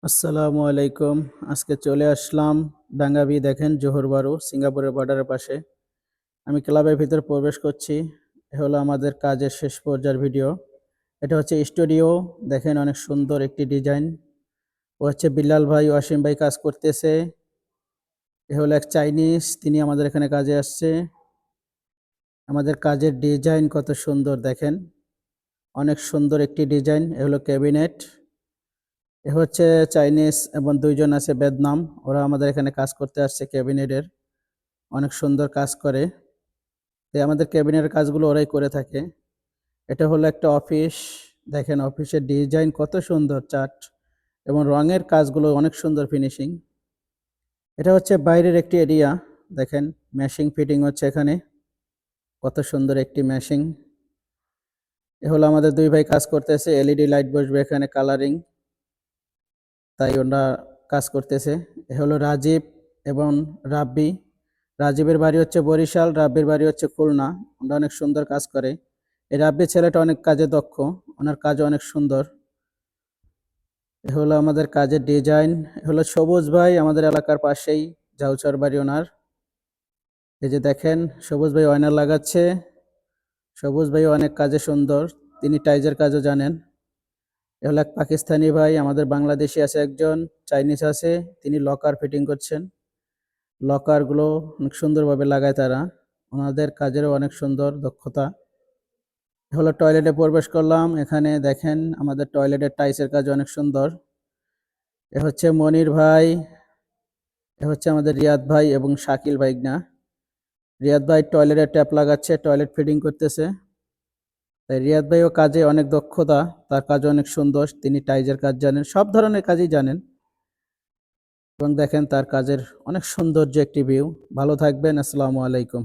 আসসালামু আলাইকুম। আজকে চলে আসলাম ডাঙ্গাবি দেখেন জোহর বারু সিঙ্গাপুরের বর্ডারের পাশে। আমি ক্লাবের ভিতরে প্রবেশ করছি। এ হলো আমাদের কাজের শেষ পর্যায়ের ভিডিও। এটা হচ্ছে স্টুডিও। দেখেন অনেক সুন্দর একটি ডিজাইন। ও হচ্ছে বিল্লাল ভাই, ওয়াসিম ভাই কাজ করতেছে। এ হলো এক চাইনিজ, তিনি আমাদের এখানে কাজে আসছে। আমাদের কাজের ডিজাইন কত সুন্দর দেখেন। অনেক সুন্দর একটি ডিজাইন। এ হলো ক্যাবিনেট। এ হচ্ছে চাইনিজ এবং ২ জন আছে ভিয়েতনাম। ওরা আমাদের এখানে কাজ করতে আসছে ক্যাবিনেটের। অনেক সুন্দর কাজ করে। তাই আমাদের ক্যাবিনেটের কাজগুলো ওরাই করে থাকে। এটা হলো একটা অফিস। দেখেন অফিসের ডিজাইন কত সুন্দর, চার্ট এবং রঙের কাজগুলো অনেক সুন্দর ফিনিশিং। এটা হচ্ছে বাইরের একটি এরিয়া। দেখেন মেশিং ফিটিং হচ্ছে এখানে। কত সুন্দর একটি মেশিং। এ হলো আমাদের ২ ভাই কাজ করতেছে। এলইডি লাইট বসবে এখানে কালারিং। তাই ওরা কাজ করতেছে। এ হলো রাজীব এবং রাব্বি। রাজীবের বাড়ি হচ্ছে বরিশাল, রাব্বির বাড়ি হচ্ছে খুলনা। ওরা অনেক সুন্দর কাজ করে। এই রাব্বি ছেলেটা অনেক কাজে দক্ষ। ওনার কাজও অনেক সুন্দর। এ হলো আমাদের কাজের ডিজাইন। এ হলো সবুজ ভাই, আমাদের এলাকার পাশেই ঝাউচর বাড়ি ওনার। এই যে দেখেন সবুজ ভাই অয়নার লাগাচ্ছে। সবুজ ভাই অনেক কাজে সুন্দর। তিনি টাইজের কাজও জানেন। এ হলো এক পাকিস্তানি ভাই, আমাদের বাংলাদেশি আছে একজন, চাইনিজ আছে। তিনি লকার ফিটিং করছেন। লকারগুলো অনেক সুন্দরভাবে লাগায় তারা। ওনাদের কাজেরও অনেক সুন্দর দক্ষতা। এ হলো টয়লেটে প্রবেশ করলাম। এখানে দেখেন আমাদের টয়লেটের টাইলসের কাজ অনেক সুন্দর। এ হচ্ছে মনির ভাই, এ হচ্ছে আমাদের রিয়াদ ভাই এবং শাকিল ভাইগনা। রিয়াদ ভাই টয়লেটের ট্যাপ লাগাচ্ছে, টয়লেট ফিটিং করতেছে। তাই রিয়াদ ভাইও কাজে অনেক দক্ষতা, তার কাজ অনেক সুন্দর। তিনি টাইজের কাজ জানেন, সব ধরনের কাজই জানেন। এবং দেখেন তার কাজের অনেক সৌন্দর্য একটি ভিউ। ভালো থাকবেন। আসসালামু আলাইকুম।